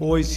OIC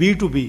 B2B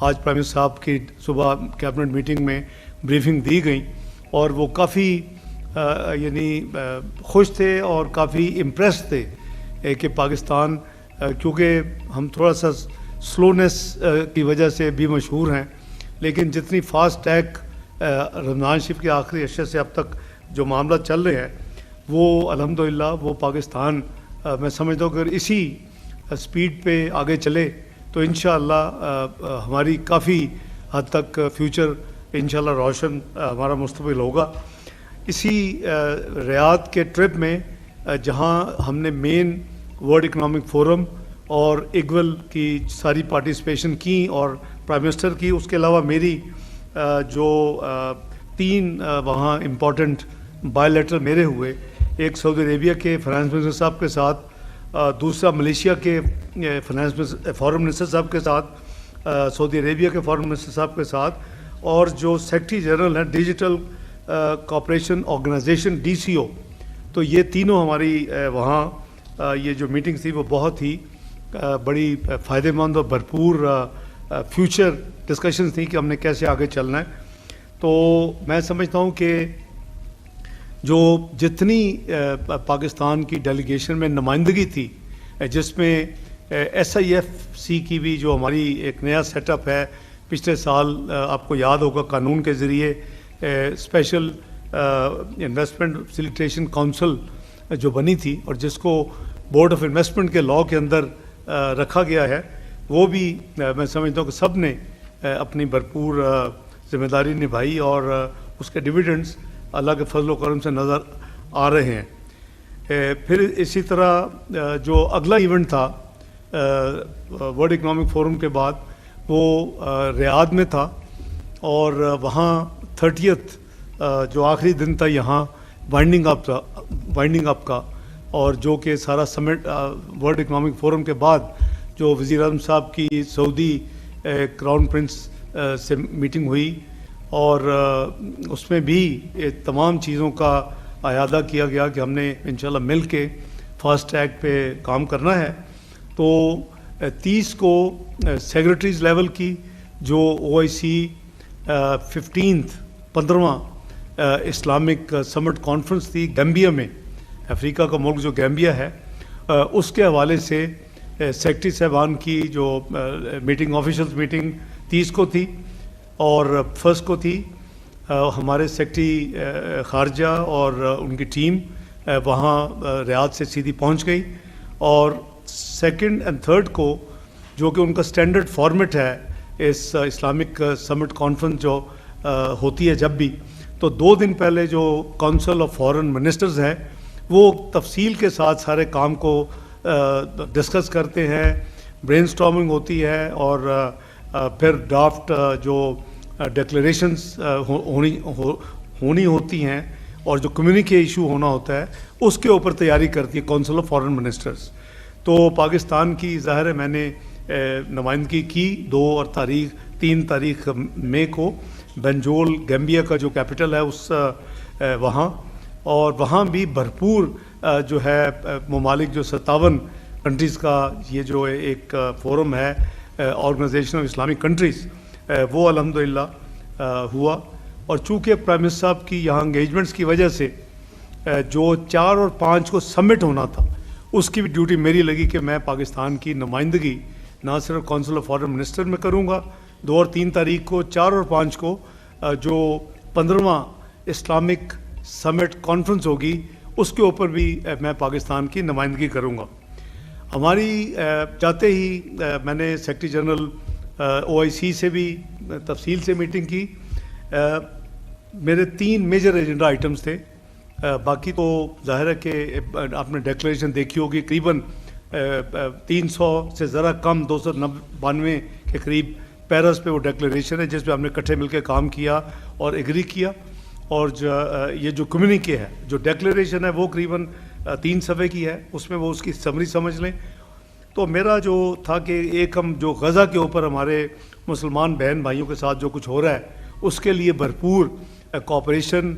آج prime minister صاحب کی صبح کیبنٹ میٹنگ میں بریفنگ دی گئی اور وہ کافی یعنی خوش تھے اور کافی امپریس تھے کہ پاکستان کیونکہ ہم تھوڑا سا سلونیس کی وجہ سے بھی مشہور ہیں، لیکن جتنی فاسٹ ٹریک رمضان شریف کے آخری عشرے سے اب تک جو معاملات چل رہے ہیں وہ الحمدللہ وہ پاکستان میں سمجھتا ہوں کہ اسی سپیڈ پہ آگے چلے تو انشاءاللہ ہماری کافی حد تک فیوچر انشاءاللہ روشن ہمارا مستقبل ہوگا۔ اسی ریاض کے ٹرپ میں جہاں ہم نے مین ورلڈ اکنامک فورم اور اگول کی ساری پارٹیسپیشن کی اور پرائم منسٹر کی، اس کے علاوہ میری جو 3 وہاں امپورٹنٹ بائی لیٹرل میرے ہوئے، ایک سعودی عربیہ کے فائنانس منسٹر صاحب کے ساتھ، دوسرا ملیشیا کے فارن منسٹر صاحب کے ساتھ، سعودی عربیہ کے فارن منسٹر صاحب کے ساتھ، اور جو سیکریٹری جنرل ہیں ڈیجیٹل کوآپریشن آرگنائزیشن DCO، تو یہ تینوں ہماری وہاں یہ جو میٹنگ تھی وہ بہت ہی بڑی فائدہ مند اور بھرپور فیوچر ڈسکشنز تھیں کہ ہم نے کیسے آگے چلنا ہے۔ تو میں سمجھتا ہوں کہ جو جتنی پاکستان کی ڈیلیگیشن میں نمائندگی تھی، جس میں SIFC کی بھی جو ہماری ایک نیا سیٹ اپ ہے، پچھلے سال آپ کو یاد ہوگا قانون کے ذریعے اسپیشل انویسٹمنٹ فیسیلیٹیشن کونسل جو بنی تھی اور جس کو بورڈ آف انویسٹمنٹ کے لاء کے اندر رکھا گیا ہے، وہ بھی میں سمجھتا ہوں کہ سب نے اپنی بھرپور ذمہ داری نبھائی اور اس کے ڈویڈنڈز اللہ کے فضل و کرم سے نظر آ رہے ہیں۔ پھر اسی طرح جو اگلا ایونٹ تھا ورلڈ اکنامک فورم کے بعد وہ ریاض میں تھا، اور وہاں 30th جو آخری دن تھا یہاں وائنڈنگ اپ کا، اور جو کہ سارا سمٹ ورلڈ اکنامک فورم کے بعد جو وزیر اعظم صاحب کی سعودی کراؤن پرنس سے میٹنگ ہوئی، اور اس میں بھی تمام چیزوں کا اعادہ کیا گیا کہ ہم نے انشاءاللہ مل کے فاسٹ ٹریک پہ کام کرنا ہے۔ تو 30 کو سیکرٹریز لیول کی جو OIC 15واں اسلامک سمٹ کانفرنس تھی گیمبیا میں، افریقہ کا ملک جو گیمبیا ہے، اس کے حوالے سے سیکرٹری صاحبان کی جو میٹنگ آفیشلز میٹنگ 30 کو تھی، اور 1 کو تھی ہمارے سیکرٹری خارجہ اور ان کی ٹیم وہاں ریاض سے سیدھی پہنچ گئی، اور 2 اور 3 کو جو کہ ان کا سٹینڈرڈ فارمیٹ ہے اس اسلامک سمٹ کانفرنس جو ہوتی ہے جب بھی، تو 2 دن پہلے جو کونسل آف فارن منسٹرز ہے وہ تفصیل کے ساتھ سارے کام کو ڈسکس کرتے ہیں، برین سٹارمنگ ہوتی ہے، اور پھر ڈرافٹ جو ڈکلیریشنز ہونی ہوتی ہیں اور جو کمیونیکے ایشو ہونا ہوتا ہے اس کے اوپر تیاری کرتی ہے کونسل آف فارن منسٹرز۔ تو پاکستان کی ظاہر ہے میں نے نمائندگی کی 2 اور 3 تاریخ مئی کو بنجول گیمبیا کا جو کیپٹل ہے اس وہاں، اور وہاں بھی بھرپور جو ہے ممالک جو 57 کنٹریز کا یہ جو ایک فورم ہے آرگنائزیشن آف اسلامک کنٹریز، وہ الحمدللہ ہوا۔ اور چونکہ پرائم منسٹر صاحب کی یہاں انگیجمنٹس کی وجہ سے جو 4 اور 5 کو سمٹ ہونا تھا اس کی بھی ڈیوٹی میری لگی کہ میں پاکستان کی نمائندگی نہ صرف کونسل آف فارن منسٹر میں کروں گا 2 اور 3 تاریخ کو، 4 اور 5 کو جو 15واں اسلامک سمٹ کانفرنس ہوگی اس کے اوپر بھی میں پاکستان کی نمائندگی کروں گا۔ ہماری جاتے ہی میں نے سیکرٹری جنرل OIC سے بھی تفصیل سے میٹنگ کی۔ میرے 3 میجر ایجنڈا آئٹمز تھے، باقی تو ظاہر ہے کہ آپ نے ڈیکلیریشن دیکھی ہوگی، قریباً 300 سے ذرا کم 292 کے قریب پیرس پہ وہ ڈیکلیریشن ہے جس پہ ہم نے اکٹھے مل کے کام کیا اور ایگری کیا، اور یہ جو کمیونیکے ہے جو ڈیکلیریشن ہے وہ قریباً 3 صفحے کی ہے، اس میں وہ اس کی سمری سمجھ لیں۔ تو میرا جو تھا کہ ایک ہم جو غزہ کے اوپر ہمارے مسلمان بہن بھائیوں کے ساتھ جو کچھ ہو رہا ہے اس کے لیے بھرپور کوآپریشن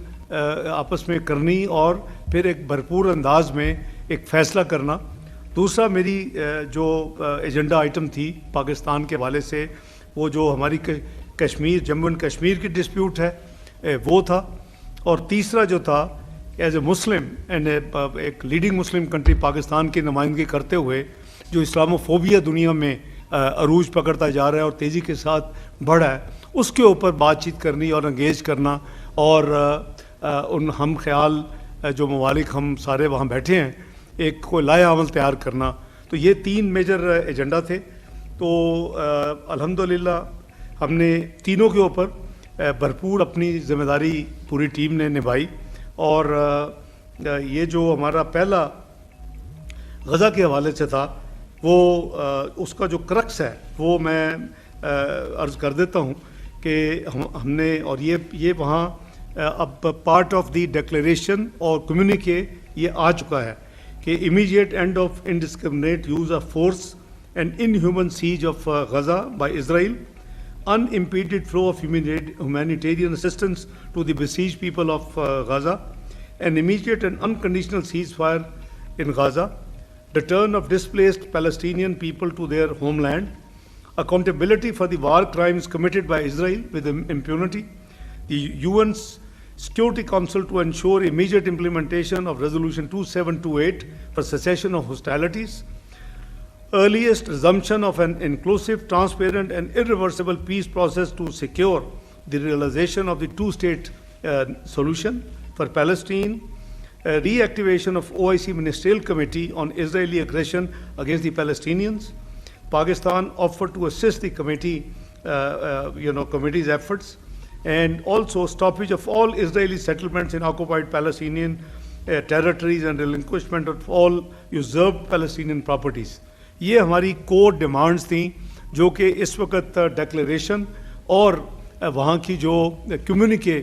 آپس میں کرنی اور پھر ایک بھرپور انداز میں ایک فیصلہ کرنا۔ دوسرا میری جو ایجنڈا آئٹم تھی پاکستان کے حوالے سے وہ جو ہماری کشمیر جموں اینڈ کشمیر کی ڈسپیوٹ ہے وہ تھا، اور تیسرا جو تھا ایز اے مسلم اینڈ ایک لیڈنگ مسلم کنٹری پاکستان کی نمائندگی کرتے ہوئے جو اسلاموفوبیا دنیا میں عروج پکڑتا جا رہا ہے اور تیزی کے ساتھ بڑھا ہے، اس کے اوپر بات چیت کرنی اور انگیج کرنا، اور ان ہم خیال جو ممالک ہم سارے وہاں بیٹھے ہیں ایک کوئی لائحہ عمل تیار کرنا. تو یہ 3 میجر ایجنڈا تھے. تو الحمدللہ ہم نے تینوں کے اوپر بھرپور اپنی ذمہ داری پوری ٹیم نے نبھائی، اور یہ جو ہمارا پہلا غزہ کے حوالے سے تھا وہ اس کا جو کرکس ہے وہ میں عرض کر دیتا ہوں کہ ہم نے، اور یہ وہاں اب پارٹ آف دی ڈکلیریشن اور کمیونیکے یہ آ چکا ہے کہ immediate end of indiscriminate use of force and inhuman siege of Gaza by Israel, unimpeded flow of humanitarian assistance to the besieged people of Gaza, an immediate and unconditional ceasefire in Gaza, return of displaced Palestinian people to their homeland, accountability for the war crimes committed by Israel with impunity, the UN's Security Council to ensure immediate implementation of Resolution 2728 for cessation of hostilities, earliest resumption of an inclusive, transparent and irreversible peace process to secure the realization of the two-state solution for Palestine, reactivation of OIC Ministerial Committee on Israeli aggression against the Palestinians. Pakistan offered to assist the committee's efforts, and also stoppage of all Israeli settlements in occupied Palestinian territories and relinquishment of all usurped Palestinian properties. یہ ہماری کور demands تھیں جو کہ اس وقت declaration اور وہاں کی جو کمیونیکے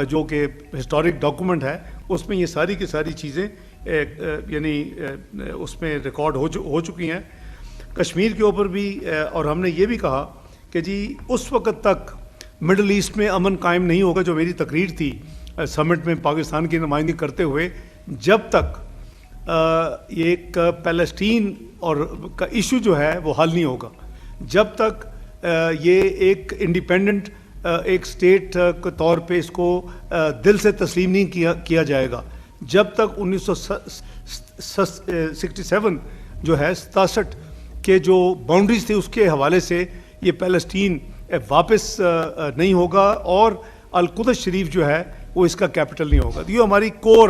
جو کہ ہسٹورک ڈاکومنٹ ہے اس میں یہ ساری کی ساری چیزیں یعنی اس میں ریکارڈ ہو چکی ہیں. کشمیر کے اوپر بھی، اور ہم نے یہ بھی کہا کہ جی اس وقت تک مڈل ایسٹ میں امن قائم نہیں ہوگا، جو میری تقریر تھی سمٹ میں پاکستان کی نمائندگی کرتے ہوئے، جب تک ایک پیلسٹین اور کا ایشو جو ہے وہ حل نہیں ہوگا، جب تک یہ ایک انڈیپینڈنٹ ایک اسٹیٹ کے طور پہ اس کو دل سے تسلیم نہیں کیا جائے گا، جب تک 1967 جو ہے 67 کے جو باؤنڈریز تھی اس کے حوالے سے یہ پیلسٹین واپس نہیں ہوگا، اور القدس شریف جو ہے وہ اس کا کیپٹل نہیں ہوگا. یہ ہماری کور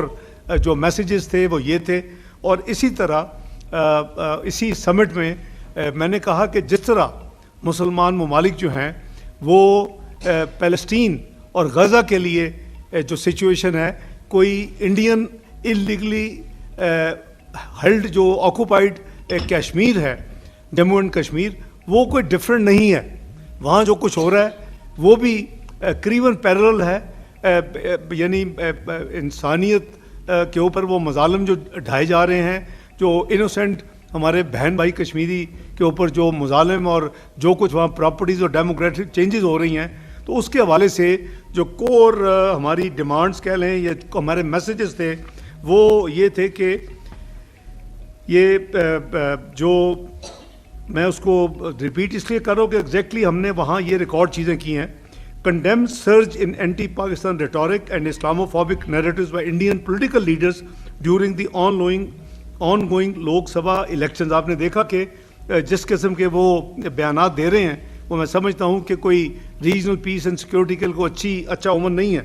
جو میسیجز تھے وہ یہ تھے. اور اسی طرح اسی سمٹ میں میں نے کہا کہ جس طرح مسلمان ممالک جو ہیں وہ پیلسٹین اور غزہ کے لیے جو سچویشن ہے، کوئی انڈین انلیگلی ہیلڈ جو آکوپائڈ کشمیر ہے جموں اینڈ کشمیر، وہ کوئی ڈفرینٹ نہیں ہے. وہاں جو کچھ ہو رہا ہے وہ بھی قریباً پیرلل ہے. یعنی انسانیت کے اوپر وہ مظالم جو ڈھائے جا رہے ہیں، جو انوسینٹ ہمارے بہن بھائی کشمیری کے اوپر جو مظالم اور جو کچھ وہاں پراپرٹیز اور ڈیموکریٹک چینجز ہو رہی ہیں، تو اس کے حوالے سے جو کور ہماری ڈیمانڈز کہہ لیں یا ہمارے میسیجز تھے وہ یہ تھے کہ یہ جو میں اس کو ریپیٹ اس لیے کر رہا ہوں کہ ایگزیکٹلی ہم نے وہاں یہ ریکارڈ چیزیں کی ہیں. Condemns surge in anti-Pakistan rhetoric and Islamophobic narratives by Indian political leaders during the ongoing Lok Sabha elections. آپ نے دیکھا کہ جس قسم کے وہ بیانات دے رہے ہیں وہ میں سمجھتا ہوں کہ کوئی ریجنل پیس اینڈ سیکورٹی کے کو اچھا عمل نہیں ہے.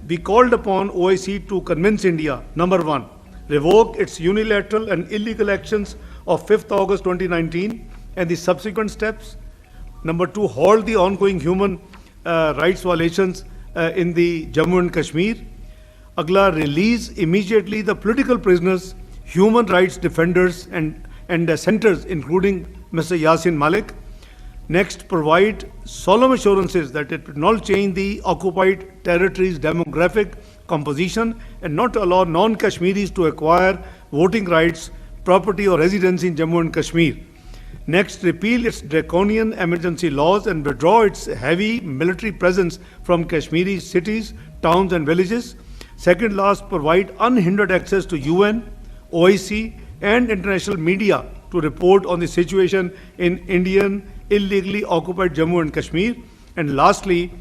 We called upon OIC to convince India, number 1, revoke its unilateral and illegal actions of 5th August 2019 and the subsequent steps. Number 2, halt the ongoing human rights violations in the Jammu and Kashmir. Agla, release immediately the political prisoners, human rights defenders and centers including Mr. Yasin Malik. Next, provide solemn assurances that it will not change the occupied territories' demographic composition and not allow non-Kashmiris to acquire voting rights, property or residence in Jammu and Kashmir. Next, repeal its draconian emergency laws and withdraw its heavy military presence from Kashmiri cities, towns and villages. Second last, provide unhindered access to UN, OIC and international media to report on the situation in Indian, illegally occupied Jammu and Kashmir. And lastly,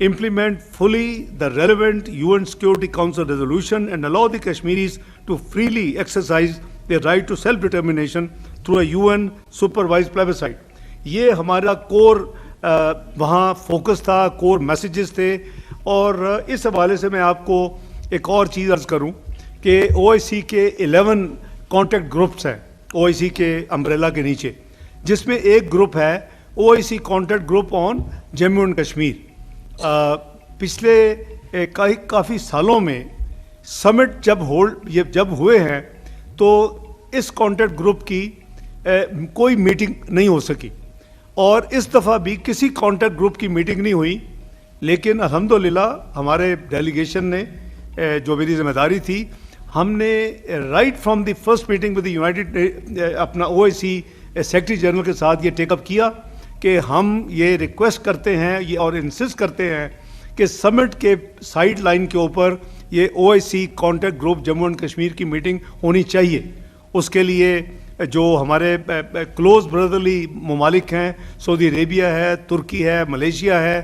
implement fully the relevant UN Security Council resolution and allow the Kashmiris to freely exercise their right to self-determination through a UN supervised plebiscite. یہ ہمارا کور وہاں focus تھا, کور messages تھے. اور اس حوالے سے میں آپ کو ایک اور چیز عرض کروں کہ او آئی سی کے 11 کانٹیکٹ گروپس ہیں او آئی سی کے امبریلا کے نیچے, جس میں ایک گروپ ہے O I C contact group on Jammu and Kashmir. پچھلے کافی سالوں میں سمٹ جب ہوئے ہیں تو اس کانٹیکٹ گروپ کی کوئی میٹنگ نہیں ہو سکی, اور اس دفعہ بھی کسی کانٹیکٹ گروپ کی میٹنگ نہیں ہوئی. لیکن الحمدللہ ہمارے ڈیلیگیشن نے, جو میری ذمہ داری تھی, ہم نے right from the first meeting with United اپنا او آئی سی سیکرٹری جنرل کے ساتھ یہ ٹیک اپ کیا کہ ہم یہ ریکویسٹ کرتے ہیں یہ اور انسسٹ کرتے ہیں کہ سمٹ کے سائڈ لائن کے اوپر یہ O I C contact group Jammu and Kashmir کی میٹنگ ہونی چاہیے. اس کے لیے جو ہمارے کلوز بردرلی ممالک ہیں, سعودی عربیہ ہے, ترکی ہے, ملیشیا ہے,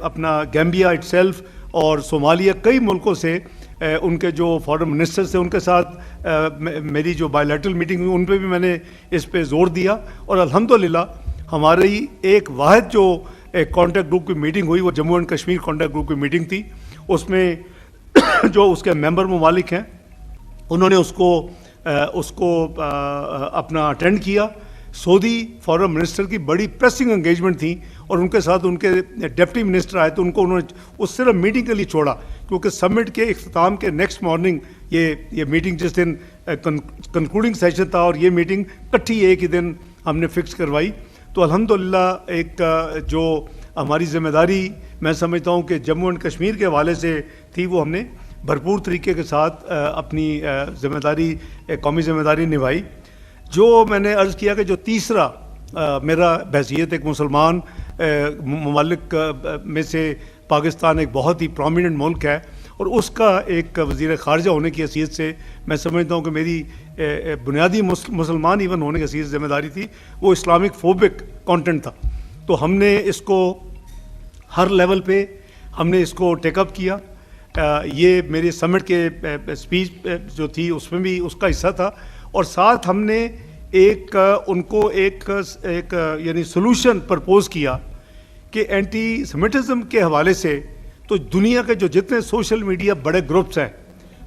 اپنا گیمبیا اٹ سیلف اور صومالیہ, کئی ملکوں سے ان کے جو فارن منسٹر تھے ان کے ساتھ میری جو بائی لیٹرل میٹنگ ہوئی ان پہ بھی میں نے اس پہ زور دیا. اور الحمدللہ ہماری ایک واحد جو کانٹیکٹ گروپ کی میٹنگ ہوئی وہ Jammu and Kashmir contact group کی میٹنگ تھی. اس میں جو اس کے ممبر ممالک ہیں انہوں نے اس کو اپنا اٹینڈ کیا. سعودی فارن منسٹر کی بڑی پریسنگ انگیجمنٹ تھی اور ان کے ساتھ ان کے ڈپٹی منسٹر آئے تو انہوں نے اس صرف میٹنگ کے لیے چھوڑا, کیونکہ سمٹ کے اختتام کے نیکسٹ مارننگ یہ میٹنگ جس دن کنکلوڈنگ سیشن تھا اور یہ میٹنگ کٹھی ایک ہی دن ہم نے فکس کروائی. تو الحمدللہ ایک جو ہماری ذمہ داری میں سمجھتا ہوں کہ جموں اینڈ کشمیر کے حوالے سے تھی وہ ہم نے بھرپور طریقے کے ساتھ اپنی ذمہ داری, قومی ذمہ داری نبھائی. جو میں نے عرض کیا کہ جو تیسرا میرا بحیثیت ایک مسلمان ممالک میں سے پاکستان ایک بہت ہی پرومیننٹ ملک ہے اور اس کا ایک وزیر خارجہ ہونے کی حیثیت سے میں سمجھتا ہوں کہ میری بنیادی مسلمان ایون ہونے کی حیثیت ذمہ داری تھی, وہ اسلامک فوبک کانٹینٹ تھا. تو ہم نے اس کو ہر لیول پہ ہم نے اس کو ٹیک اپ کیا. یہ میرے سمٹ کے اسپیچ جو تھی اس میں بھی اس کا حصہ تھا, اور ساتھ ہم نے ان کو ایک یعنی سولوشن پرپوز کیا کہ اینٹی سیمیٹزم کے حوالے سے تو دنیا کے جو جتنے سوشل میڈیا بڑے گروپس ہیں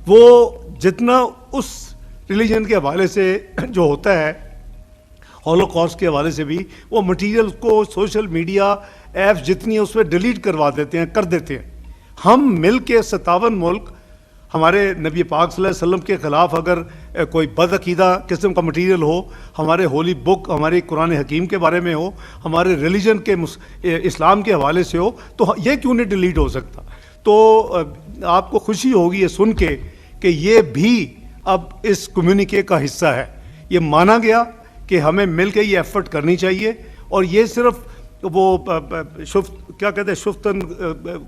وہ جتنا اس ریلیجن کے حوالے سے جو ہوتا ہے ہولوکاسٹ کے حوالے سے بھی وہ مٹیریل کو سوشل میڈیا ایپس جتنی ہیں اس پہ ڈیلیٹ کروا دیتے ہیں, کر دیتے ہیں. ہم مل کے 57 ملک ہمارے نبی پاک صلی اللہ علیہ وسلم کے خلاف اگر کوئی بدعقیدہ قسم کا مٹیریل ہو, ہمارے ہولی بک ہمارے قرآن حکیم کے بارے میں ہو, ہمارے ریلیجن کے اسلام کے حوالے سے ہو, تو یہ کیوں نہیں ڈیلیٹ ہو سکتا. تو آپ کو خوشی ہوگی یہ سن کے کہ یہ بھی اب اس کمیونیکے کا حصہ ہے. یہ مانا گیا کہ ہمیں مل کے یہ ایفرٹ کرنی چاہیے, اور یہ صرف وہ کیا کہتے ہیں شفتن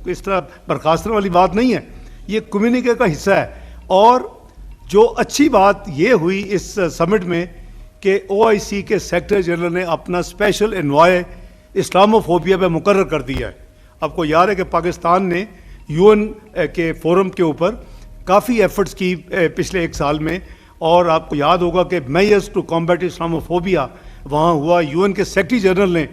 اس طرح برخاستن والی بات نہیں ہے, یہ کمیونیکے کا حصہ ہے. اور جو اچھی بات یہ ہوئی اس سمٹ میں کہ او آئی سی کے سیکرٹری جنرل نے اپنا اسپیشل انوائے اسلاموفوبیا پہ مقرر کر دیا ہے. آپ کو یاد ہے کہ پاکستان نے یو این کے فورم کے اوپر کافی ایفرٹس کی پچھلے ایک سال میں, اور آپ کو یاد ہوگا کہ میئرز ٹو کمبیٹ اسلاموفوبیا وہاں ہوا. یو این کے سیکرٹری جنرل نے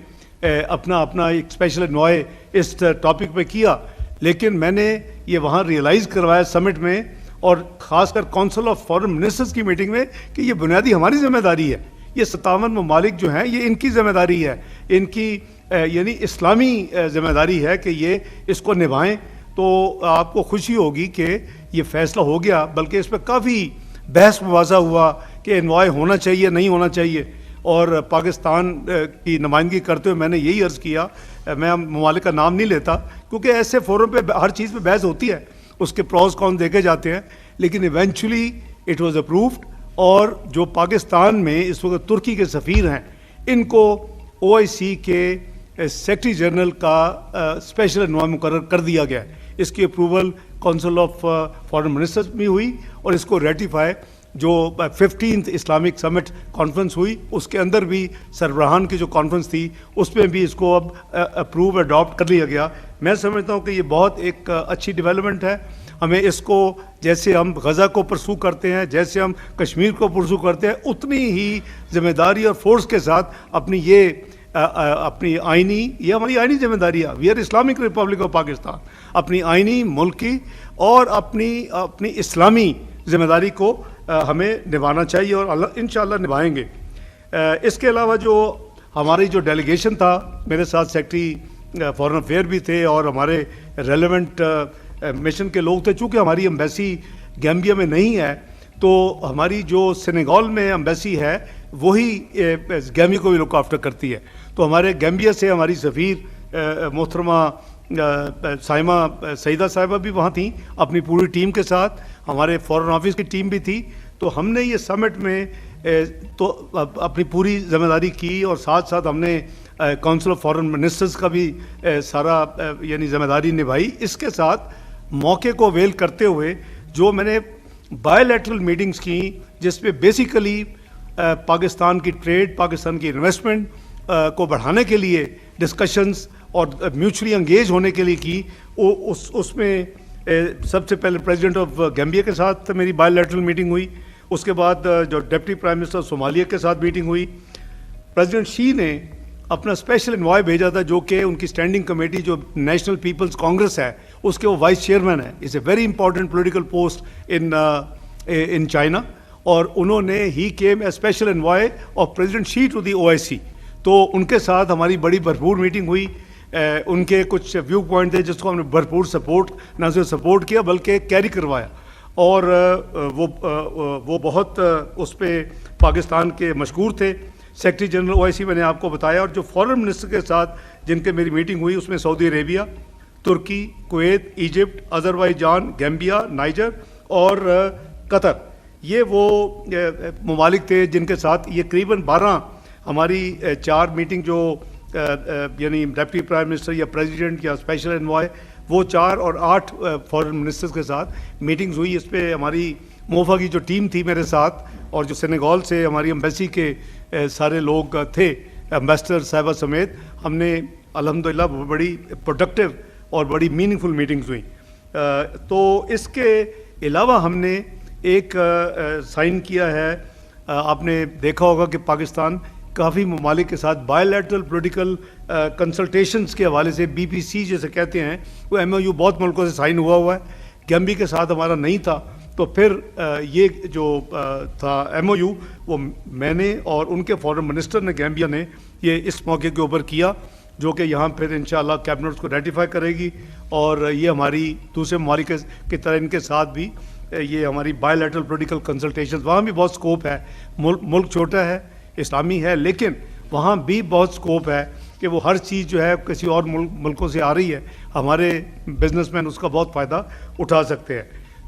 اپنا ایک اسپیشل انوائے اس ٹاپک پہ کیا, لیکن میں نے یہ وہاں ریئلائز کروایا سمٹ میں اور خاص کر کونسل آف فارن منسٹرز کی میٹنگ میں کہ یہ بنیادی ہماری ذمہ داری ہے. یہ 57 ممالک جو ہیں یہ ان کی ذمہ داری ہے, ان کی یعنی اسلامی ذمہ داری ہے کہ یہ اس کو نبھائیں. تو آپ کو خوشی ہوگی کہ یہ فیصلہ ہو گیا, بلکہ اس پہ کافی بحث مباحثہ ہوا کہ انوائے ہونا چاہیے نہیں ہونا چاہیے. اور پاکستان کی نمائندگی کرتے ہوئے میں نے یہی عرض کیا, میں ممالک کا نام نہیں لیتا کیونکہ ایسے فورم پہ ہر چیز پہ بحث ہوتی ہے, اس کے پروز کون دیکھے جاتے ہیں, لیکن ایونچولی اٹ واز اپرووڈ. اور جو پاکستان میں اس وقت ترکی کے سفیر ہیں ان کو او آئی سی کے سیکرٹری جنرل کا اسپیشل انوائے مقرر کر دیا گیا ہے. اس کی approval council of foreign ministers میں ہوئی اور اس کو ریٹیفائی جو 15th اسلامک سمٹ کانفرنس ہوئی اس کے اندر بھی سربراہان کی جو کانفرنس تھی اس میں بھی اس کو اب اپروو اڈاپٹ کر لیا گیا. میں سمجھتا ہوں کہ یہ بہت ایک اچھی ڈیولپمنٹ ہے. ہمیں اس کو جیسے ہم غزہ کو پرسو کرتے ہیں, جیسے ہم کشمیر کو پرسو کرتے ہیں, اتنی ہی ذمہ داری اور فورس کے ساتھ اپنی یہ ہماری آئینی ذمہ داری ہے. We are Islamic Republic of Pakistan. اپنی آئینی, ملکی اور اپنی اسلامی ذمہ داری کو ہمیں نبھانا چاہیے اور انشاءاللہ نبھائیں گے. اس کے علاوہ جو ہماری جو ڈیلیگیشن تھا, میرے ساتھ سیکرٹری فارن افیئر بھی تھے اور ہمارے ریلیونٹ مشن کے لوگ تھے. چونکہ ہماری ایمبیسی گیمبیا میں نہیں ہے تو ہماری جو سینیگال میں ایمبیسی ہے وہی گیمبیا کو بھی لک آفٹر کرتی ہے. تو ہمارے گیمبیا سے ہماری سفیر محترمہ سائمہ سعیدہ صاحبہ بھی وہاں تھیں اپنی پوری ٹیم کے ساتھ. ہمارے فارن آفس کی ٹیم بھی تھی. تو ہم نے یہ سمٹ میں تو اپنی پوری ذمہ داری کی اور ساتھ ساتھ ہم نے کونسل آف فارن منسٹرز کا بھی سارا یعنی ذمہ داری نبھائی. اس کے ساتھ موقع کو اویل کرتے ہوئے جو میں نے بائی لیٹرل میٹنگز کی جس پہ بیسیکلی پاکستان کی ٹریڈ, پاکستان کی انویسٹمنٹ کو بڑھانے کے لیے ڈسکشنز اور میوچلی انگیج ہونے کے لیے کی, اس میں سب سے پہلے پریزیڈنٹ آف گیمبیا کے ساتھ میری بائی لیٹرل میٹنگ ہوئی. اس کے بعد جو ڈپٹی پرائم منسٹر صومالیہ کے ساتھ میٹنگ ہوئی. پریزیڈنٹ شی نے اپنا اسپیشل انوائے بھیجا تھا جو کہ ان کی اسٹینڈنگ کمیٹی جو نیشنل پیپلز کانگریس ہے اس کے وہ وائس چیئرمین ہے. It's a very important political post in China. اور انہوں نے he came a special envoy of president Xi to the OIC. تو ان کے ساتھ ہماری بڑی بھرپور میٹنگ ہوئی. ان کے کچھ ویو پوائنٹ تھے جس کو ہم نے بھرپور سپورٹ, نہ صرف سپورٹ کیا بلکہ کیری کروایا. اور وہ بہت اس پہ پاکستان کے مشکور تھے. سیکرٹری جنرل OIC میں نے آپ کو بتایا. اور جو فارن منسٹر کے ساتھ جن کے میری میٹنگ ہوئی اس میں سعودی عربیہ, ترکی, Kuwait, Egypt, Azerbaijan, Gambia, Niger اور قطر, یہ وہ ممالک تھے جن کے ساتھ یہ قریباً 12 ہماری 4 میٹنگ جو یعنی ڈپٹی پرائم منسٹر یا پریزیڈنٹ یا اسپیشل انوائے وہ 4 اور 8 فارن منسٹرز کے ساتھ میٹنگز ہوئی. اس پہ ہماری موفا کی جو ٹیم تھی میرے ساتھ اور جو سینیگال سے ہماری ایمبیسی کے سارے لوگ تھے ایمبیسڈر صاحبہ سمیت, ہم نے الحمدللہ بڑی پروڈکٹیو اور بڑی میننگ فل میٹنگز ہوئیں. تو اس کے علاوہ ہم نے ایک سائن کیا ہے, آپ نے دیکھا ہوگا کہ پاکستان کافی ممالک کے ساتھ بائی لیٹرل پولیٹیکل کنسلٹیشنز کے حوالے سے BPC جیسے کہتے ہیں وہ MOU بہت ملکوں سے سائن ہوا ہے. گیمبیا کے ساتھ ہمارا نہیں تھا. تو پھر یہ جو تھا MOU وہ میں نے اور ان کے فارن منسٹر نے گیمبیا نے یہ اس موقع کے اوپر کیا جو کہ یہاں پھر انشاءاللہ کیبنٹ کو ریٹیفائی کرے گی. اور یہ ہماری دوسرے ممالک کی طرح ان کے ساتھ بھی یہ ہماری بائی لیٹرل پولیٹیکل کنسلٹیشنز, وہاں بھی بہت سکوپ ہے. ملک چھوٹا ہے, اسلامی ہے, لیکن وہاں بھی بہت سکوپ ہے کہ وہ ہر چیز جو ہے کسی اور ملکوں سے آ رہی ہے, ہمارے بزنس مین اس کا بہت فائدہ اٹھا سکتے ہیں.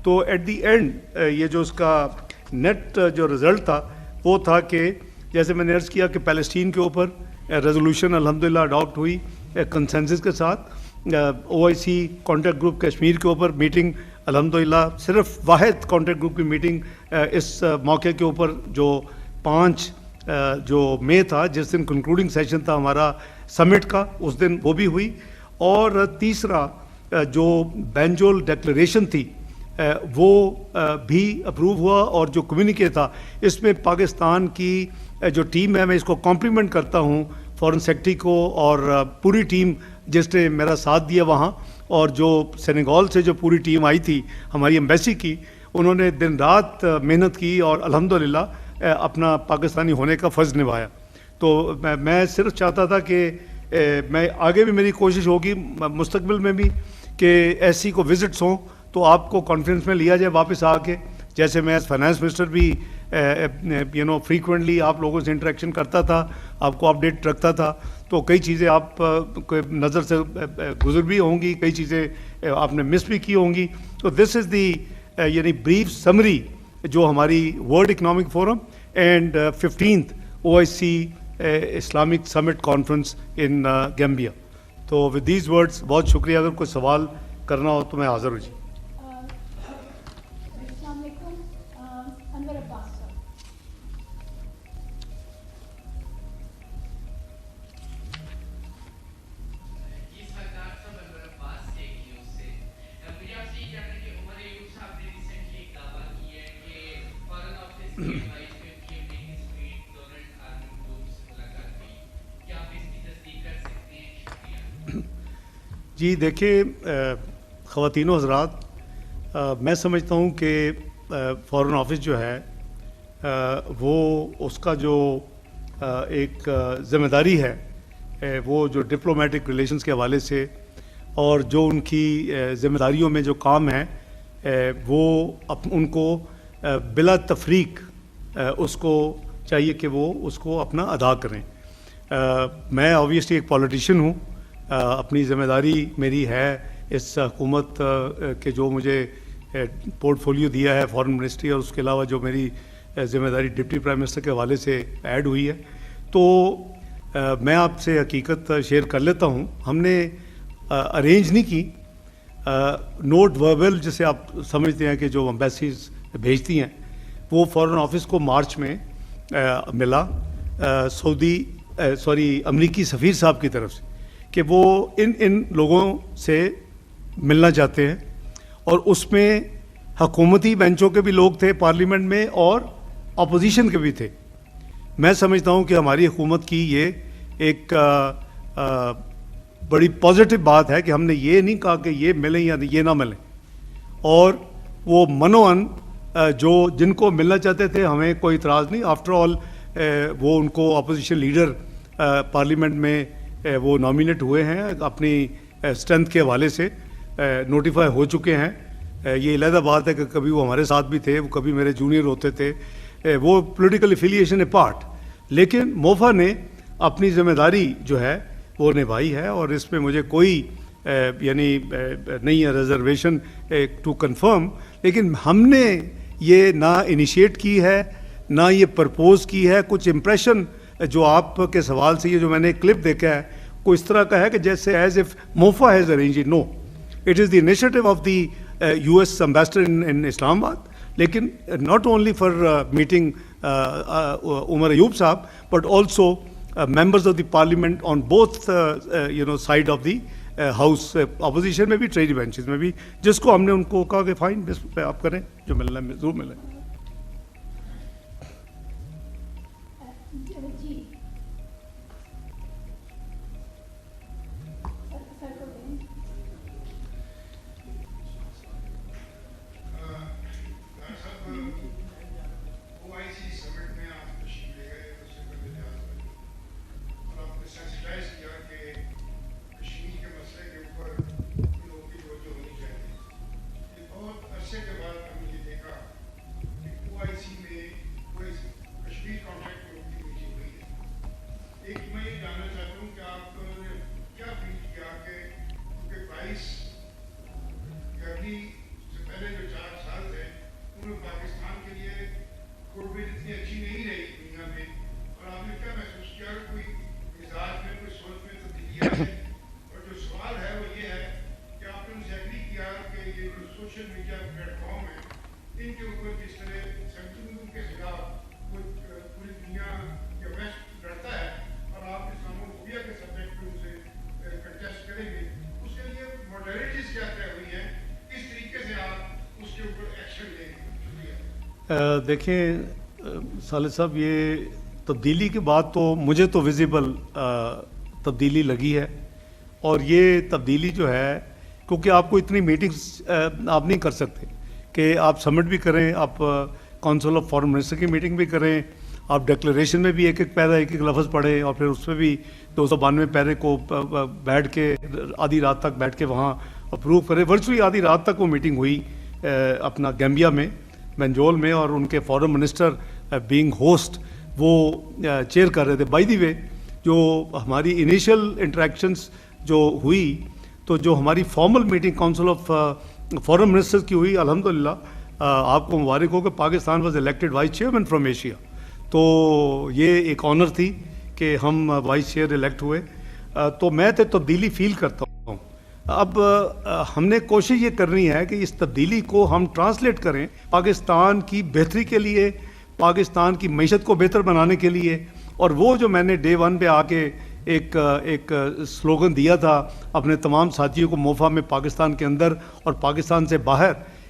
تو ایٹ دی اینڈ یہ جو اس کا نیٹ جو رزلٹ تھا وہ تھا کہ جیسے میں نے عرض کیا کہ پیلسٹین کے اوپر ریزولوشن الحمدللہ اڈاپٹ ہوئی کنسنسس کے ساتھ. OIC کانٹیکٹ گروپ کشمیر کے اوپر میٹنگ الحمدللہ صرف واحد کانٹیکٹ گروپ کی میٹنگ اس موقع کے اوپر جو 5 جو مئی تھا جس دن کنکلوڈنگ سیشن تھا ہمارا سمٹ کا, اس دن وہ بھی ہوئی. اور تیسرا جو بینجول ڈیکلریشن تھی وہ بھی اپروو ہوا. اور جو کمیونیکے تھا اس میں پاکستان کی جو ٹیم ہے, میں اس کو کمپلیمنٹ کرتا ہوں فارن سیکرٹری کو اور پوری ٹیم جس نے میرا ساتھ دیا وہاں, اور جو سینیگال سے جو پوری ٹیم آئی تھی ہماری ایمبیسی کی, انہوں نے دن رات محنت کی اور الحمدللہ اپنا پاکستانی ہونے کا فرض نبھایا. تو میں صرف چاہتا تھا کہ میں آگے بھی میری کوشش ہوگی مستقبل میں بھی کہ ایسی کو وزٹس ہوں تو آپ کو کانفرنس میں لیا جائے واپس آ کے. جیسے میں ایز فائنانس منسٹر بھی فریکوینٹلی آپ لوگوں سے انٹریکشن کرتا تھا, آپ کو اپڈیٹ رکھتا تھا, تو کئی چیزیں آپ کو نظر سے گزر بھی ہوں گی, کئی چیزیں آپ نے مس بھی کی ہوں گی. تو دس از دی یعنی بریف سمری جو ہماری world economic forum and 15th OIC Islamic summit conference in Gambia. تو ود دیز ورڈز بہت شکریہ. اگر کوئی سوال کرنا ہو تو میں حاضر ہوں. جی السلام علیکم. انور عباس جی دیکھیے خواتین و حضرات، میں سمجھتا ہوں کہ فارن آفس جو ہے وہ اس کا جو ایک ذمہ داری ہے وہ جو ڈپلومیٹک ریلیشنز کے حوالے سے اور جو ان کی ذمہ داریوں میں جو کام ہے وہ ان کو بلا تفریق اس کو چاہیے کہ وہ اس کو اپنا ادا کریں. میں آبویسلی ایک پولیٹیشین ہوں، اپنی ذمہ داری میری ہے اس حکومت کے جو مجھے پورٹ فولیو دیا ہے فارن منسٹری، اور اس کے علاوہ جو میری ذمہ داری ڈپٹی پرائم منسٹر کے حوالے سے ایڈ ہوئی ہے، تو میں آپ سے حقیقت شیئر کر لیتا ہوں. ہم نے ارینج نہیں کی نوٹ وربل جسے آپ سمجھتے ہیں کہ جو امبیسیز بھیجتی ہیں، وہ فارن آفس کو مارچ میں ملا امریکی سفیر صاحب کی طرف سے کہ وہ ان لوگوں سے ملنا چاہتے ہیں، اور اس میں حکومتی بینچوں کے بھی لوگ تھے پارلیمنٹ میں اور اپوزیشن کے بھی تھے. میں سمجھتا ہوں کہ ہماری حکومت کی یہ ایک بڑی پازیٹیو بات ہے کہ ہم نے یہ نہیں کہا کہ یہ ملیں یا یہ نہ ملیں، اور وہ منوان جو جن کو ملنا چاہتے تھے ہمیں کوئی اعتراض نہیں. آفٹر آل وہ ان کو اپوزیشن لیڈر پارلیمنٹ میں وہ نامینیٹ ہوئے ہیں، اپنی اسٹرینتھ کے حوالے سے نوٹیفائی ہو چکے ہیں. یہ علیحدہ بات ہے کہ کبھی وہ ہمارے ساتھ بھی تھے، وہ کبھی میرے جونیئر ہوتے تھے، وہ پولیٹیکل افیلیشن پارٹ، لیکن موفا نے اپنی ذمہ داری جو ہے وہ نبھائی ہے، اور اس پہ مجھے کوئی یعنی نہیں ہے ریزرویشن ٹو کنفرم. لیکن ہم نے یہ نہ انیشیٹ کی ہے نہ یہ پرپوز کی ہے. کچھ امپریشن جو آپ کے سوال سے یہ جو میں نے کلپ دیکھا ہے وہ اس طرح کا ہے کہ جیسے as if MOFA has arrange. No, it is the initiative of the U S ambassador in Islamabad. لیکن not only for meeting Umar Ayub sahib but also members of the parliament on both side of the house, opposition میں بھی ٹریڈی benches میں بھی، جس کو ہم نے ان کو کہا کہ فائن آپ کریں، جو ملنا ہے ضرور ملیں. دیکھیں صالح صاحب، یہ تبدیلی کی بات تو مجھے تو ویزیبل تبدیلی لگی ہے، اور یہ تبدیلی جو ہے کیونکہ آپ کو اتنی میٹنگز آپ نہیں کر سکتے کہ آپ سمٹ بھی کریں، آپ کونسل آف فارن منسٹر کی میٹنگ بھی کریں، آپ ڈکلیریشن میں بھی ایک ایک پیرا ایک ایک لفظ پڑھیں، اور پھر اس میں بھی 292 پیرے کو بیٹھ کے آدھی رات تک بیٹھ کے وہاں اپروو کریں. ورچولی آدھی رات تک وہ میٹنگ ہوئی اپنا گیمبیا میں، بنجول میں، اور ان کے فارن منسٹر بینگ ہوسٹ وہ چیئر کر رہے تھے. بائی دی وے جو ہماری انیشیل انٹریکشنز جو ہوئی، تو جو ہماری formal meeting council of foreign ministers کی ہوئی، الحمدللہ آپ کو مبارک ہو کہ Pakistan was elected vice chairman from Asia. تو یہ ایک آنر تھی کہ ہم وائس چیئر الیکٹ ہوئے. تو میں تو تبدیلی فیل کرتا ہوں. اب ہم نے کوشش یہ کرنی ہے کہ اس تبدیلی کو ہم ٹرانسلیٹ کریں پاکستان کی بہتری کے لیے، پاکستان کی معیشت کو بہتر بنانے کے لیے. اور وہ جو میں نے ڈے ون پہ آ کے ایک سلوگن دیا تھا اپنے تمام ساتھیوں کو موفا میں، پاکستان کے اندر اور پاکستان سے باہر،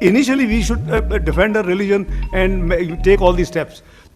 initially we should defend our religion and take all these steps?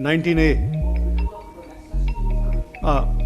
19A,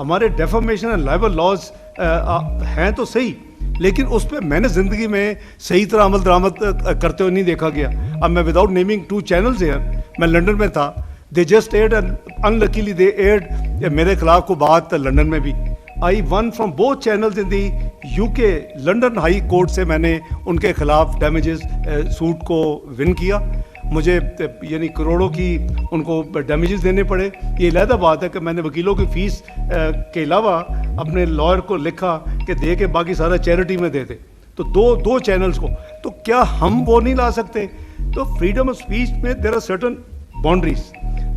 ہمارے ڈیفامیشن اینڈ لائبل لاز ہیں تو صحیح, لیکن اس پہ میں نے زندگی میں صحیح طرح عمل درآمد کرتے ہوئے نہیں دیکھا گیا. اب میں وداؤٹ نیمنگ 2 چینلز ہیں, میں لنڈن میں تھا, دے جسٹ ایئرڈ اینڈ انلکیلی دے ایئرڈ میرے خلاف کو بات لنڈن میں بھی. I won from both channels in the UK. London high court سے میں نے ان کے خلاف ڈیمیجز سوٹ کو ون کیا. مجھے یعنی کروڑوں کی ان کو ڈیمیجز دینے پڑے. یہ علیحدہ بات ہے کہ میں نے وکیلوں کی فیس کے علاوہ اپنے لائر کو لکھا کہ دے کے باقی سارا چیریٹی میں دے دے. تو دو چینلز کو, تو کیا ہم وہ نہیں لا سکتے؟ تو فریڈم آف اسپیچ میں there are certain boundaries.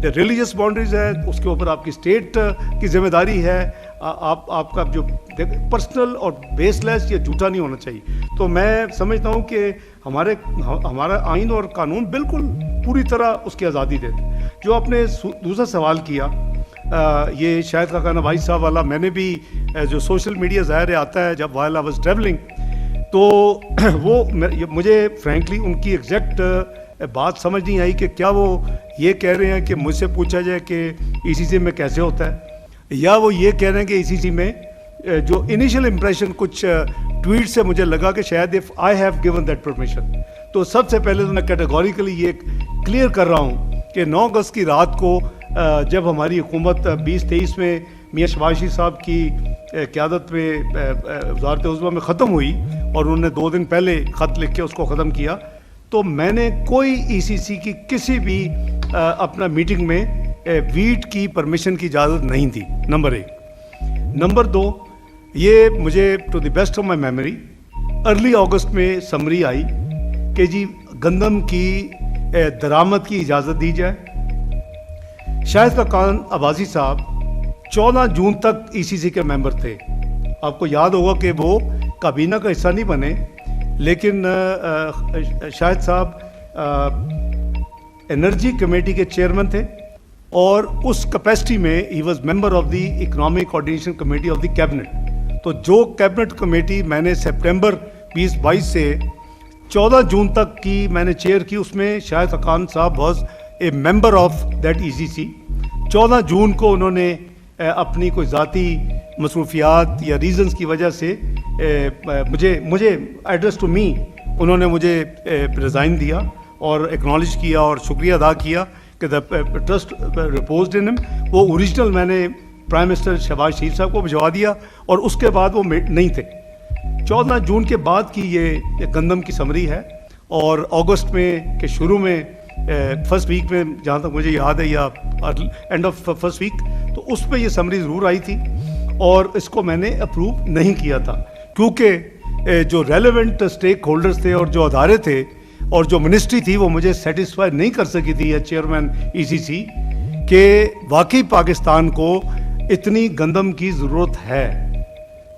Religious boundaries ہے, اس کے اوپر آپ کی اسٹیٹ کی ذمہ داری ہے. آپ کا جو پرسنل اور بیس لیس یا جھوٹا نہیں ہونا چاہیے. تو میں سمجھتا ہوں کہ ہمارا آئین اور قانون بالکل پوری طرح اس کی آزادی دیتے. جو آپ نے دوسرا سوال کیا, یہ شاہد خاقان نواز صاحب والا, میں نے بھی جو سوشل میڈیا ظاہر آتا ہے جب وائل آئی واز ٹریولنگ, تو وہ مجھے فرینکلی ان کی ایگزیکٹ بات سمجھ نہیں آئی کہ کیا وہ یہ کہہ رہے ہیں کہ مجھ سے پوچھا جائے کہ ECC میں کیسے ہوتا ہے, یا وہ یہ کہہ رہے ہیں کہ ECC میں جو انیشیل امپریشن کچھ ٹویٹ سے مجھے لگا کہ شاید if I have given that permission. تو سب سے پہلے تو میں کیٹیگوریکلی یہ کلیئر کر رہا ہوں کہ 9 اگست کی رات کو جب ہماری حکومت 2023 میں میاں شہباز شریف صاحب کی قیادت میں وزارت عظمیٰ میں ختم ہوئی اور انہوں نے 2 دن پہلے خط لکھ کے اس کو ختم کیا, تو میں نے کوئی ECC کی کسی بھی اپنا میٹنگ میں ویٹ کی پرمیشن کی اجازت نہیں دی. نمبر 1. نمبر 2, یہ مجھے to the best of my memory early August میں سمری آئی کہ جی گندم کی درآمد کی اجازت دی جائے. شاہد خاقان عباسی صاحب 14 جون تک ECC کے ممبر تھے. آپ کو یاد ہوگا کہ وہ کابینہ کا حصہ نہیں بنے, لیکن شاہد صاحب انرجی کمیٹی کے چیئرمین تھے, اور اس کیپیسٹی میں he was member of the economic coordination committee of the cabinet. تو جو کیبنٹ کمیٹی میں نے سپٹمبر 2022 سے 14 جون تک کی میں نے چیئر کی, اس میں شاہد خاقان صاحب was a member of that ECC. 14 جون کو انہوں نے اپنی کوئی ذاتی مصروفیات یا ریزنز کی وجہ سے مجھے ایڈریس ٹو می انہوں نے مجھے ریزائن دیا اور ایکنالج کیا اور شکریہ ادا کیا کہ دا ٹرسٹ ریپوزڈ ان ہم. وہ اوریجنل میں نے پرائم منسٹر شہباز شریف صاحب کو بھجوا دیا اور اس کے بعد وہ نہیں تھے. 14 جون کے بعد کی یہ گندم کی سمری ہے, اور اگست میں کے شروع میں فرسٹ ویک میں جہاں تک مجھے یاد ہے یا اینڈ آف فرسٹ ویک, تو اس پہ یہ سمری ضرور آئی تھی اور اس کو میں نے اپروو نہیں کیا تھا, کیونکہ جو ریلیونٹ اسٹیک ہولڈرز تھے اور جو ادارے تھے اور جو منسٹری تھی وہ مجھے سیٹسفائی نہیں کر سکی تھی ایز چیئرمین ECC کہ واقعی پاکستان کو اتنی گندم کی ضرورت ہے.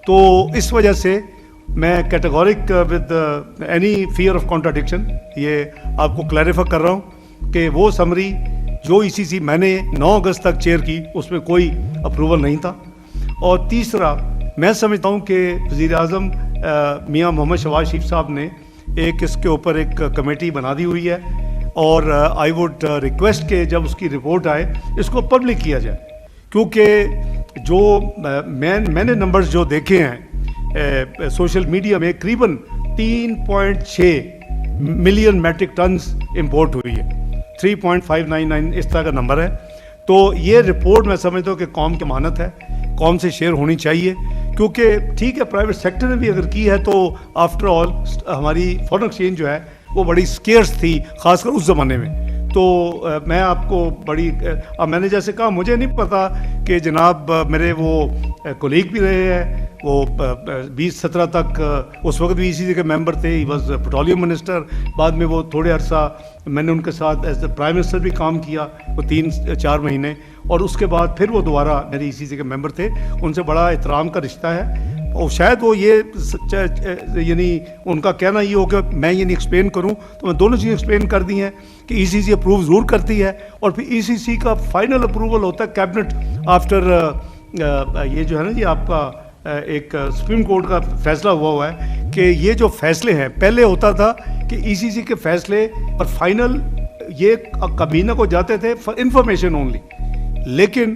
تو اس وجہ سے میں categoric with any fear of contradiction یہ آپ کو کلیریفائی کر رہا ہوں کہ وہ سمری جو ECC میں نے 9 اگست تک چیئر کی اس میں کوئی اپروول نہیں تھا. اور تیسرا, میں سمجھتا ہوں کہ وزیر اعظم میاں محمد شہباز شریف صاحب نے ایک اس کے اوپر ایک کمیٹی بنا دی ہوئی ہے, اور آئی ووڈ ریکویسٹ کہ جب اس کی رپورٹ آئے اس کو پبلک کیا جائے, کیونکہ جو میں نے نمبرز جو دیکھے ہیں سوشل میڈیا میں قریباً 3.6 ملین میٹرک ٹنز امپورٹ ہوئی ہے, 3.599 اس طرح کا نمبر ہے. تو یہ رپورٹ میں سمجھتا ہوں کہ قوم کی امانت ہے, قوم سے شیئر ہونی چاہیے, کیونکہ ٹھیک ہے پرائیویٹ سیکٹر نے بھی اگر کی ہے تو آفٹر آل ہماری فارن ایکسچینج جو ہے وہ بڑی سکیئرس تھی, خاص کر اس زمانے میں. تو میں آپ کو بڑی اب میں نے جیسے کہا مجھے نہیں پتا کہ جناب میرے وہ کولیگ بھی رہے ہیں, وہ 2017 تک اس وقت بھی ECC کے ممبر تھے, ہی واز پیٹرولیم منسٹر. بعد میں وہ تھوڑے عرصہ میں نے ان کے ساتھ ایز اے پرائم منسٹر بھی کام کیا, وہ 3-4 مہینے, اور اس کے بعد پھر وہ دوبارہ میرے ECC کے ممبر تھے. ان سے بڑا احترام کا رشتہ ہے, اور شاید وہ یہ یعنی ان کا کہنا یہ ہو کہ میں یہ نہیں ایکسپلین کروں, تو میں دونوں چیزیں ایکسپلین کر دی ہیں کہ ECC اپروو ضرور کرتی ہے, اور پھر ECC کا فائنل اپروول ہوتا ہے کیبنٹ آفٹر یہ جو ہے نا جی آپ کا ایک سپریم کورٹ کا فیصلہ ہوا ہے کہ یہ جو فیصلے ہیں, پہلے ہوتا تھا کہ ECC کے فیصلے اور فائنل یہ کابینہ کو جاتے تھے فار انفارمیشن اونلی, لیکن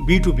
B2B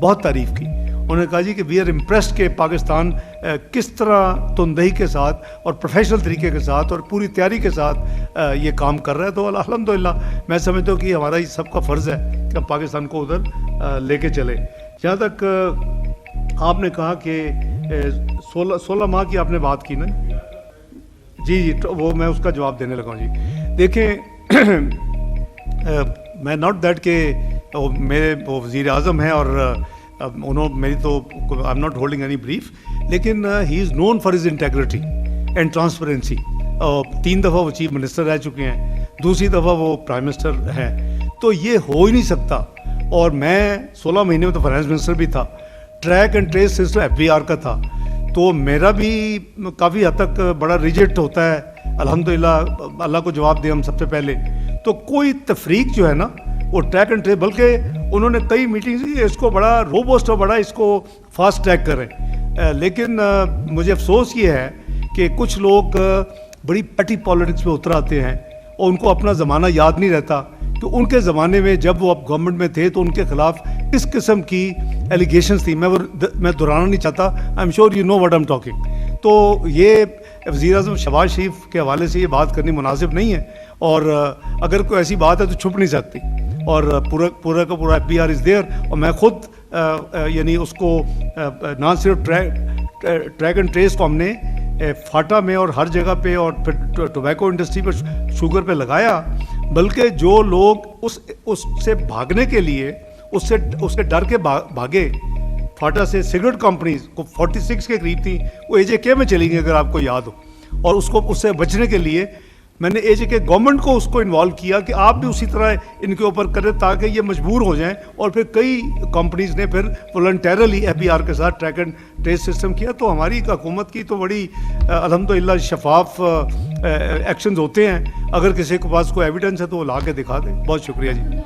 بہت تعریف کی. انہوں نے کہا جی کہ وی آر امپریسڈ کہ پاکستان کس طرح تندہی کے ساتھ اور پروفیشنل طریقے کے ساتھ اور پوری تیاری کے ساتھ یہ کام کر رہا ہے. تو الحمدللہ میں سمجھتا ہوں کہ ہمارا یہ سب کا فرض ہے کہ ہم پاکستان کو ادھر لے کے چلیں. جہاں تک آپ نے کہا کہ 16 ماہ کی آپ نے بات کی نا, جی وہ میں اس کا جواب دینے لگا ہوں. جی دیکھیں, میں ناٹ دیٹ کہ میرے وہ وزیر اعظم ہیں اور میری تو I am not holding any brief, لیکن he is known for his integrity and transparency. 3 دفعہ وہ چیف منسٹر رہ چکے ہیں, دوسری دفعہ وہ پرائم منسٹر ہیں, تو یہ ہو ہی نہیں سکتا. اور میں 16 مہینے میں تو فائنانس منسٹر بھی تھا, track and trace system FBI کا تھا, تو میرا بھی کافی حد تک بڑا ریجیکٹ ہوتا ہے. الحمدللہ اللہ کو جواب دیں ہم سب سے پہلے. تو کوئی تفریق جو ہے نا وہ ٹریک اینڈ ٹریس, بلکہ انہوں نے کئی میٹنگز اس کو بڑا روبسٹ اور بڑا اس کو فاسٹ ٹریک کریں. لیکن مجھے افسوس یہ ہے کہ کچھ لوگ بڑی پیٹی پالیٹکس پہ اتر آتے ہیں اور ان کو اپنا زمانہ یاد نہیں رہتا کہ ان کے زمانے میں جب وہ اب گورنمنٹ میں تھے تو ان کے خلاف کس قسم کی ایلیگیشنز تھی. میں دہرانا نہیں چاہتا, I am sure you know what I am talking. تو یہ وزیر اعظم شہباز شریف کے حوالے سے یہ بات کرنی مناسب نہیں ہے, اور اگر کوئی ایسی بات ہے تو چھپ نہیں سکتی. اور پورا کا پورا FBI از دیئر, اور میں خود یعنی اس کو نہ صرف ٹریک اینڈ ٹریس کو ہم نے فاٹا میں اور ہر جگہ پہ اور پھر ٹوبیکو انڈسٹری پہ شوگر پہ لگایا, بلکہ جو لوگ اس سے بھاگنے کے لیے اس کے ڈر کے بھاگے فاٹا سے, سگریٹ کمپنیز کو 46 کے قریب تھیں, وہ AJK میں چلی گئی اگر آپ کو یاد ہو, اور اس سے بچنے کے لیے میں نے AJK گورنمنٹ کو اس کو انوالو کیا کہ آپ بھی اسی طرح ان کے اوپر کریں تاکہ یہ مجبور ہو جائیں. اور پھر کئی کمپنیز نے پھر والنٹیرلی FBI کے ساتھ ٹریک اینڈ ٹریس سسٹم کیا. تو ہماری حکومت کی تو بڑی الحمدللہ شفاف ایکشنز ہوتے ہیں. اگر کسی کے پاس کوئی ایویڈنس ہے تو وہ لا کے دکھا دیں. بہت شکریہ جی.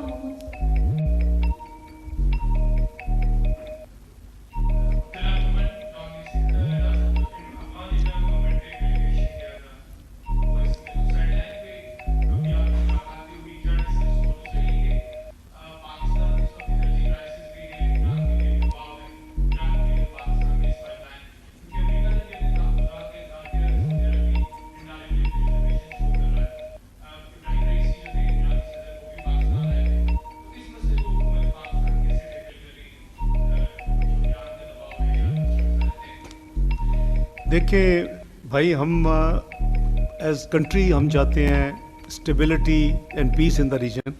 دیکھیں بھائی, ہم ایز کنٹری ہم چاہتے ہیں stability and peace in the region.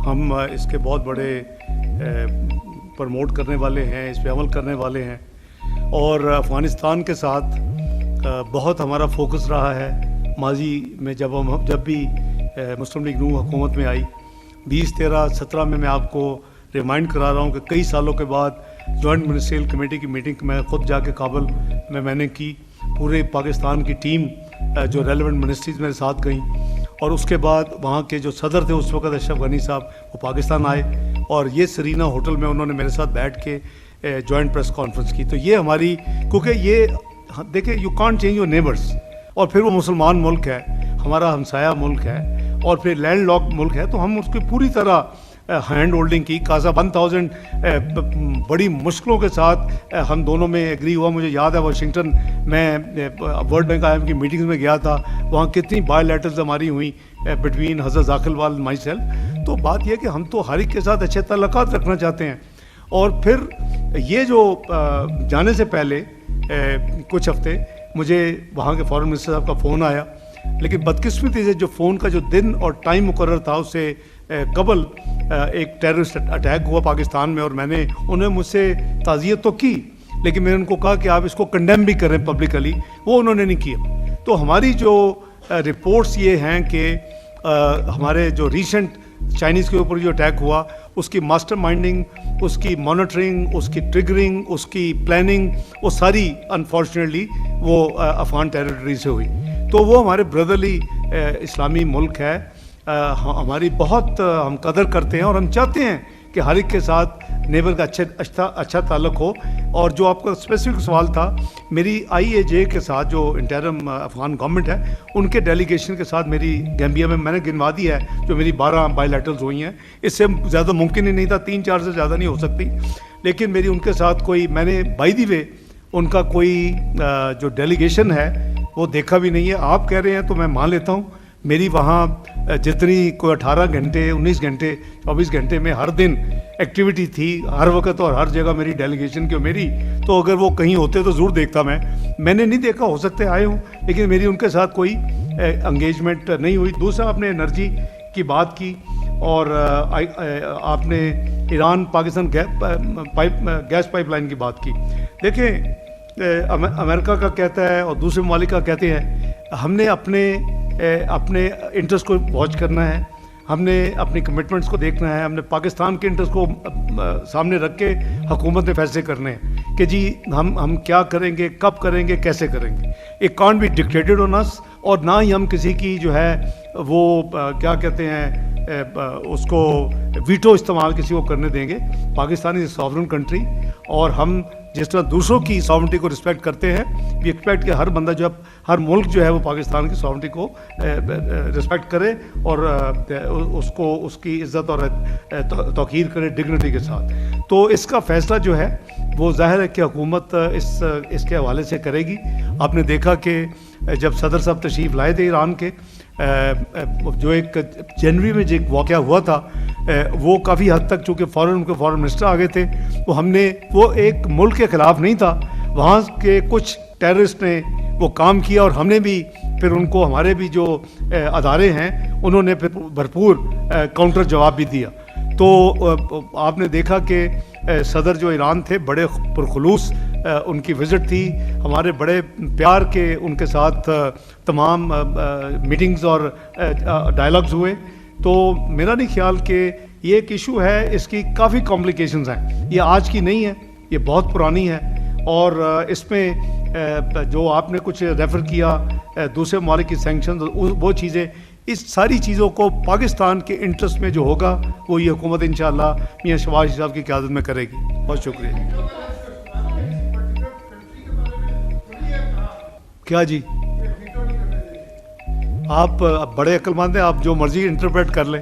ہم اس کے بہت بڑے پروموٹ کرنے والے ہیں, اس پہ عمل کرنے والے ہیں, اور افغانستان کے ساتھ بہت ہمارا فوکس رہا ہے. ماضی میں جب بھی مسلم لیگ نون حکومت میں آئی 20, 13, 17 میں آپ کو ریمائنڈ کرا رہا ہوں کہ کئی سالوں کے بعد جوائنٹ منسٹریل کمیٹی کی میٹنگ میں خود جا کے کابل میں نے کی. پورے پاکستان کی ٹیم جو ریلیونٹ منسٹریز میرے ساتھ گئیں, اور اس کے بعد وہاں کے جو صدر تھے اس وقت اشرف غنی صاحب, وہ پاکستان آئے اور یہ سرینا ہوٹل میں انہوں نے میرے ساتھ بیٹھ کے جوائنٹ پریس کانفرنس کی. تو یہ ہماری, کیونکہ یہ دیکھیں you can't change your neighbours, اور پھر وہ مسلمان ملک ہے, ہمارا ہمسایہ ملک ہے, اور پھر لینڈ لاک ملک ہے, تو ہم اس کی پوری طرح ہینڈ ہولڈنگ کی. کازا 1000 بڑی مشکلوں کے ساتھ ہم دونوں میں ایگری ہوا. مجھے یاد ہے واشنگٹن میں ورلڈ بینک IMF کی میٹنگز میں گیا تھا, وہاں کتنی بائی لیٹرز ہماری ہوئیں بٹوین حضرت ذاکر وال مائی سیلف. تو بات یہ کہ ہم تو ہر ایک کے ساتھ اچھے تعلقات رکھنا چاہتے ہیں. اور پھر یہ جو جانے سے پہلے کچھ ہفتے مجھے وہاں کے فارن منسٹر صاحب کا فون آیا, لیکن بدقسمتی سے جو فون کا جو دن اور ٹائم مقرر تھا اس سے قبل ایک ٹیررسٹ اٹیک ہوا پاکستان میں, اور میں نے انہیں مجھ سے تعزیت تو کی, لیکن میں نے ان کو کہا کہ آپ اس کو کنڈیم بھی کریں پبلکلی, وہ انہوں نے نہیں کیا. تو ہماری جو رپورٹس یہ ہیں کہ ہمارے جو ریسنٹ چائنیز کے اوپر جو اٹیک ہوا اس کی ماسٹر مائنڈنگ, اس کی مانیٹرنگ, اس کی ٹریگرنگ, اس کی پلاننگ, وہ ساری انفارچونیٹلی وہ افغان ٹیریٹری سے ہوئی. تو وہ ہمارے بردرلی اسلامی ملک ہے, ہماری بہت ہم قدر کرتے ہیں, اور ہم چاہتے ہیں کہ ہر ایک کے ساتھ نیبر کا اچھا تعلق ہو. اور جو آپ کا اسپیسیفک سوال تھا, میری IAJ کے ساتھ جو انٹرم افغان گورنمنٹ ہے ان کے ڈیلیگیشن کے ساتھ میری گیمبیا میں نے گنوا دی ہے جو میری 12 بائی لیٹرلز ہوئی ہیں. اس سے زیادہ ممکن ہی نہیں تھا, 3-4 سے زیادہ نہیں ہو سکتی. لیکن میری ان کے ساتھ کوئی, میں نے بائی دی وے ان کا کوئی جو ڈیلیگیشن ہے وہ دیکھا بھی نہیں ہے. آپ کہہ رہے ہیں تو میں مان لیتا ہوں, میری وہاں جتنی کوئی 18 گھنٹے 19 گھنٹے 24 گھنٹے میں ہر دن ایکٹیویٹی تھی, ہر وقت اور ہر جگہ میری ڈیلیگیشن کی میری, تو اگر وہ کہیں ہوتے تو ضرور دیکھتا. میں نے نہیں دیکھا, ہو سکتے آئے ہوں, لیکن میری ان کے ساتھ کوئی انگیجمنٹ نہیں ہوئی. دوسرا آپ نے انرجی کی بات کی اور آپ نے Iran Pakistan gas pipeline کی بات کی. دیکھیں امریکہ کا کہتا ہے اور دوسرے ممالک کا کہتے ہیں, ہم نے اپنے انٹرسٹ کو واچ کرنا ہے, ہم نے اپنی کمٹمنٹس کو دیکھنا ہے, ہم نے پاکستان کے انٹرسٹ کو سامنے رکھ کے حکومت نے فیصلے کرنے ہیں کہ جی ہم کیا کریں گے, کب کریں گے, کیسے کریں گے. اٹ کانٹ بی ڈکٹیٹڈ آن اس, اور نہ ہی ہم کسی کی جو ہے وہ کیا کہتے ہیں اس کو ویٹو استعمال کسی کو کرنے دیں گے. پاکستان از اے ساورن کنٹری, اور ہم جس طرح دوسروں کی ساورنٹی کو رسپیکٹ کرتے ہیں, وی ایکسپیکٹ کہ ہر بندہ جو ہر ملک جو ہے وہ پاکستان کی ساورنٹی کو رسپیکٹ کرے اور اس کی عزت اور توقیر کرے ڈگنیٹی کے ساتھ. تو اس کا فیصلہ جو ہے وہ ظاہر ہے کہ حکومت اس کے حوالے سے کرے گی. آپ نے دیکھا کہ جب صدر صاحب تشریف لائے تھے ایران کے, جو ایک جنوری میں جو ایک واقعہ ہوا تھا, وہ کافی حد تک چونکہ فارن منسٹر آ گئے تھے, وہ ایک ملک کے خلاف نہیں تھا, وہاں کے کچھ ٹیررسٹ نے وہ کام کیا, اور ہم نے بھی پھر ان کو, ہمارے بھی جو ادارے ہیں انہوں نے پھر بھرپور کاؤنٹر جواب بھی دیا. تو آپ نے دیکھا کہ صدر جو ایران تھے بڑے پرخلوص ان کی وزٹ تھی, ہمارے بڑے پیار کے ان کے ساتھ تمام میٹنگز اور ڈائلاگز ہوئے. تو میرا نہیں خیال کہ یہ ایک ایشو ہے, اس کی کافی کمپلیکیشنز ہیں, یہ آج کی نہیں ہے, یہ بہت پرانی ہے. اور اس میں جو آپ نے کچھ ریفر کیا دوسرے ممالک کی سینکشنز, وہ چیزیں, اس ساری چیزوں کو پاکستان کے انٹرسٹ میں جو ہوگا وہ یہ حکومت انشاءاللہ میاں شہباز صاحب کی قیادت میں کرے گی. بہت شکریہ. کیا جی, آپ بڑے عقل مند ہیں, آپ جو مرضی انٹرپریٹ کر لیں.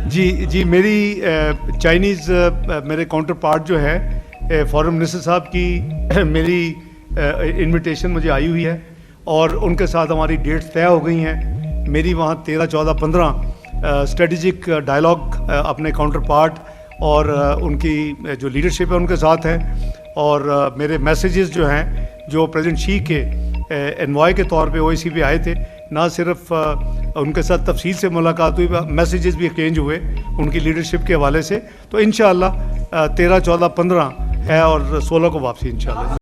جی میری چائنیز میرے کاؤنٹر پارٹ جو ہے فارن منسٹر صاحب کی میری انویٹیشن مجھے آئی ہوئی ہے, اور ان کے ساتھ ہماری ڈیٹس طے ہو گئی ہیں. میری وہاں 13, 14, 15 اسٹریٹجک ڈائلاگ اپنے کاؤنٹر پارٹ اور ان کی جو لیڈرشپ ہے ان کے ساتھ ہیں. اور میرے میسیجز جو ہیں جو پریزیڈنٹ شی کے انوائے کے طور پہ OAC پہ آئے تھے, نہ صرف ان کے ساتھ تفصیل سے ملاقات ہوئی, میسیجز بھی ایکسچینج ہوئے ان کی لیڈرشپ کے حوالے سے. تو انشاءاللہ 13, 14, 15 ہے اور 16 کو واپسی انشاءاللہ.